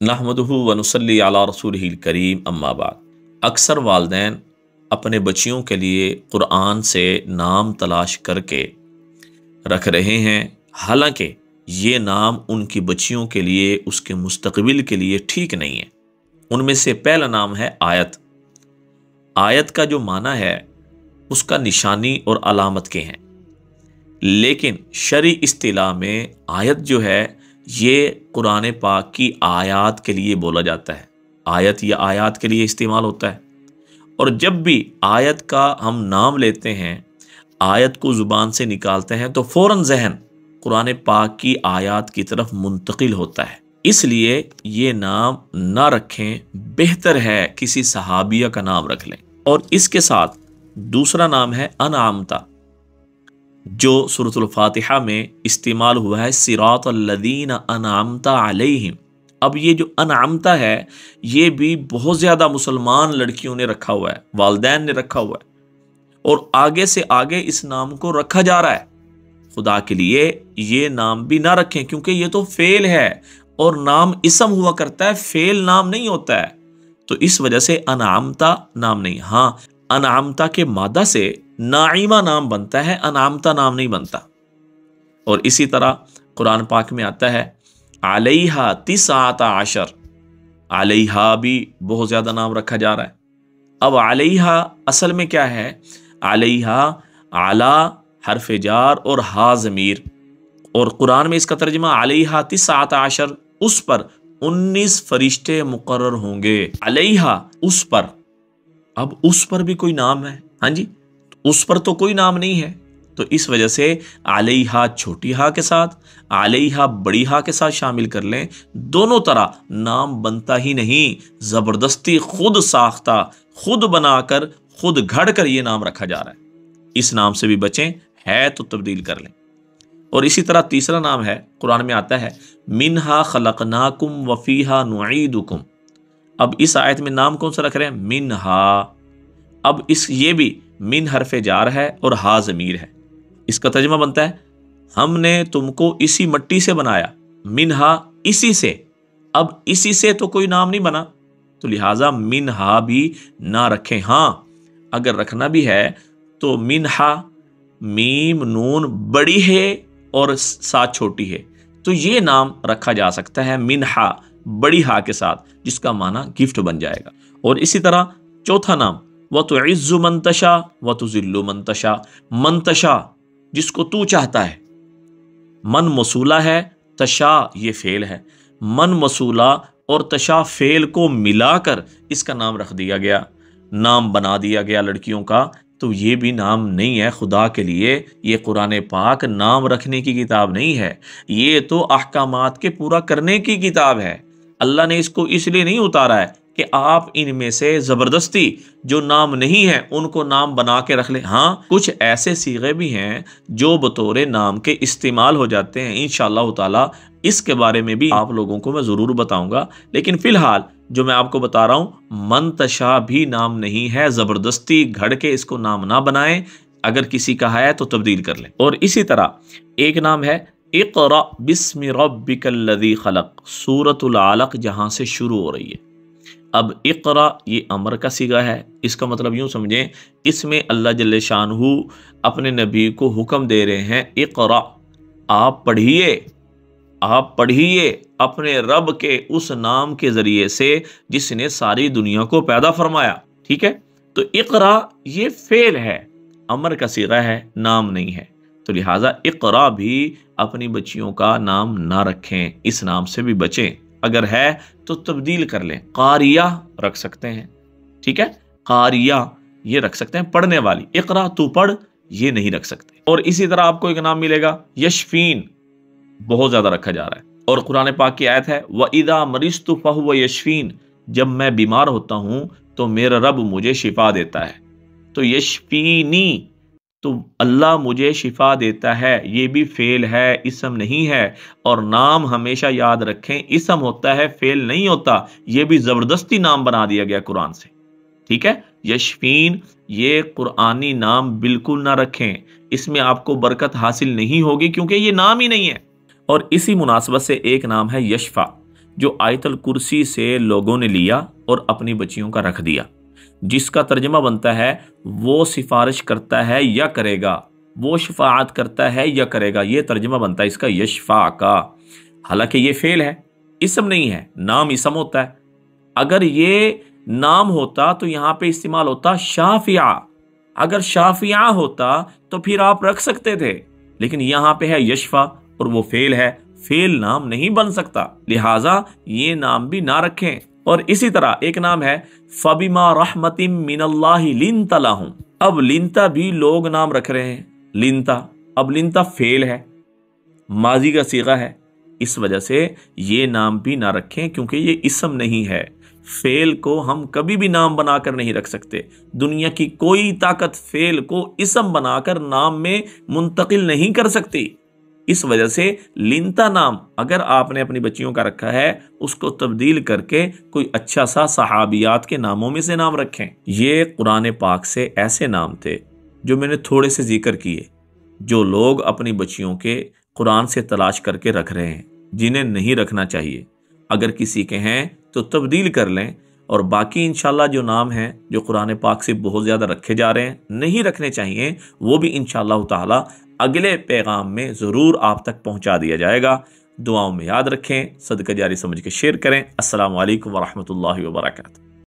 नहमदुहु व नुसल्ली अला रसूलिहिल करीम अम्मा बाद। अक्सर वालिदैन अपने बच्चियों के लिए कुरान से नाम तलाश करके रख रहे हैं, हालांकि ये नाम उनकी बच्चियों के लिए, उसके मुस्तकबिल के लिए ठीक नहीं है। उनमें से पहला नाम है आयत। आयत का जो माना है उसका निशानी और अलामत के हैं, लेकिन शरई इस्तिलाह में आयत जो है ये कुरान पाक की आयात के लिए बोला जाता है। आयत या आयात के लिए इस्तेमाल होता है, और जब भी आयत का हम नाम लेते हैं, आयत को ज़ुबान से निकालते हैं, तो फ़ौरन ज़हन कुरान पाक की आयात की तरफ मुंतकिल होता है। इसलिए ये नाम ना रखें, बेहतर है किसी सहाबिया का नाम रख लें। और इसके साथ दूसरा नाम है अनआमता, जो सूरतुल फातिहा में इस्तेमाल हुआ है, सिरातल्लज़ीना अनअमता अलैहिम। अब ये जो अनअमता है ये भी बहुत ज़्यादा मुसलमान लड़कियों ने रखा हुआ है, वालिदैन ने रखा हुआ है, और आगे से आगे इस नाम को रखा जा रहा है। खुदा के लिए ये नाम भी ना रखें, क्योंकि ये तो फेल है और नाम इसम हुआ करता है, फेल नाम नहीं होता है। तो इस वजह से अनअमता नाम नहीं। हाँ, अनअमता के मादा से नाइमा नाम बनता है, अनअमता नाम नहीं बनता। और इसी तरह कुरान पाक में आता है अलैहा तिस्आता अशर। अलैहा भी बहुत ज्यादा नाम रखा जा रहा है। अब अलैहा असल में क्या है? अलैहा आला हरफ जार और हा ज़मीर, और कुरान में इसका तर्जुमा अलैहा तिस्आता अशर, उस पर 19 फरिश्ते मुकर्रर होंगे। अलैहा उस पर, अब उस पर भी कोई नाम है? हाँ जी, उस पर तो कोई नाम नहीं है। तो इस वजह से अलैहा छोटी हा के साथ, अलैहा बड़ी हा के साथ शामिल कर लें, दोनों तरह नाम बनता ही नहीं। जबरदस्ती खुद साख्ता, खुद बनाकर, खुद घड़ कर ये नाम रखा जा रहा है। इस नाम से भी बचें, है तो तब्दील कर लें। और इसी तरह तीसरा नाम है, कुरान में आता है मिनहा खलकनाकुम वफीहा नुईदुकुम। अब इस आयत में नाम कौन सा रख रहे हैं? मिनहा। अब ये भी मिन हरफ जार है और हा ज़मीर है। इसका तर्जुमा बनता है हमने तुमको इसी मिट्टी से बनाया, मिनहा इसी से। अब इसी से तो कोई नाम नहीं बना, तो लिहाजा मिनहा भी ना रखें। हाँ, अगर रखना भी है तो मिनहा मीम नून बड़ी है और साथ छोटी है, तो ये नाम रखा जा सकता है मिनहा बड़ी हा के साथ, जिसका माना गिफ्ट बन जाएगा। और इसी तरह चौथा नाम व तुइज़्ज़ु मन तशा व तुज़िल्लु मन तशा। मन तशा जिसको तू चाहता है, मन मसूला है, तशा ये फेल है। मन मसूला और तशा फेल को मिलाकर इसका नाम रख दिया गया, नाम बना दिया गया लड़कियों का, तो ये भी नाम नहीं है। खुदा के लिए ये कुरान पाक नाम रखने की किताब नहीं है, ये तो अहकामात के पूरा करने की किताब है। अल्लाह ने इसको इसलिए नहीं उतारा है कि आप इनमें से जबरदस्ती जो नाम नहीं है उनको नाम बना के रख लें। हाँ, कुछ ऐसे सीगे भी हैं जो बतौर नाम के इस्तेमाल हो जाते हैं। इंशाअल्लाह ताला इसके बारे में भी आप लोगों को मैं ज़रूर बताऊंगा, लेकिन फ़िलहाल जो मैं आपको बता रहा हूँ, मंतशा भी नाम नहीं है। ज़बरदस्ती घड़ के इसको नाम ना बनाएं, अगर किसी का है तो तब्दील कर लें। और इसी तरह एक नाम है इक़रा बिस्मि रब्बिकल्लज़ी खलक़। सूरतुल अलक़ जहाँ से शुरू हो रही है। अब इक़रा ये अमर का सीगा है। इसका मतलब यूँ समझें, इसमें अल्लाह जल्ले शानहू अपने नबी को हुक्म दे रहे हैं, इक़रा आप पढ़िए, आप पढ़िए अपने रब के उस नाम के ज़रिए से जिसने सारी दुनिया को पैदा फरमाया। ठीक है, तो इक़रा ये फेल है, अमर का सीगा है, नाम नहीं है। तो लिहाजा इक़रा भी अपनी बच्चियों का नाम ना रखें, इस नाम से भी बचें। अगर है तो तब्दील कर लें, कारिया रख सकते हैं। ठीक है, कारिया ये रख सकते हैं, पढ़ने वाली। इक़रा तू पढ़ ये नहीं रख सकते। और इसी तरह आपको एक नाम मिलेगा यशफीन, बहुत ज्यादा रखा जा रहा है। और कुरान पाक की आयत है व इदा मरिस्तु फहुव यशफीन, जब मैं बीमार होता हूं तो मेरा रब मुझे शिफा देता है। तो यशफीनी, तो अल्लाह मुझे शिफा देता है, ये भी फेल है, इसम नहीं है। और नाम हमेशा याद रखें, इसम होता है, फेल नहीं होता। ये भी जबरदस्ती नाम बना दिया गया कुरान से। ठीक है, यशफीन ये कुरानी नाम बिल्कुल ना रखें, इसमें आपको बरकत हासिल नहीं होगी, क्योंकि ये नाम ही नहीं है। और इसी मुनासबत से एक नाम है यशफा। जो आयतल कुर्सी से लोगों ने लिया और अपनी बच्चियों का रख दिया, जिसका तर्जमा बनता है वो सिफारिश करता है या करेगा, वो शफाअत करता है या करेगा, ये तर्जमा बनता है इसका यशफा का। हालांकि ये फेल है, इसम नहीं है, नाम इसम होता है। अगर ये नाम होता तो यहां पे इस्तेमाल होता शाफिया, अगर शाफिया होता तो फिर आप रख सकते थे, लेकिन यहां पे है यशफा और वो फेल है, फेल नाम नहीं बन सकता, लिहाजा ये नाम भी ना रखें। और इसी तरह एक नाम है फबिमा रहमतिम मिनल्लाहि लिंता लहुम। अब लिंता भी लोग नाम रख रहे हैं, लिंता, अब लिंता फेल है, माजी का सीगा है, इस वजह से ये नाम भी ना रखें, क्योंकि ये इसम नहीं है। फेल को हम कभी भी नाम बनाकर नहीं रख सकते, दुनिया की कोई ताकत फेल को इसम बनाकर नाम में मुंतकिल नहीं कर सकती। इस वजह से लिंता नाम अगर आपने अपनी बच्चियों का रखा है, उसको तब्दील करके कोई अच्छा सा सहाबियात के नामों में से नाम रखें। ये कुरान पाक से ऐसे नाम थे जो मैंने थोड़े से जिक्र किए, जो लोग अपनी बच्चियों के कुरान से तलाश करके रख रहे हैं, जिन्हें नहीं रखना चाहिए। अगर किसी के हैं तो तब्दील कर लें, और बाकी इंशाल्लाह जो नाम हैं जो कुरान पाक से बहुत ज़्यादा रखे जा रहे हैं, नहीं रखने चाहिए, वो भी इंशाल्लाह ताला अगले पैगाम में ज़रूर आप तक पहुंचा दिया जाएगा। दुआओं में याद रखें, सदका जारी समझ के शेयर करें। अस्सलामु अलैकुम वरहमतुल्लाहि वबरकातुहू।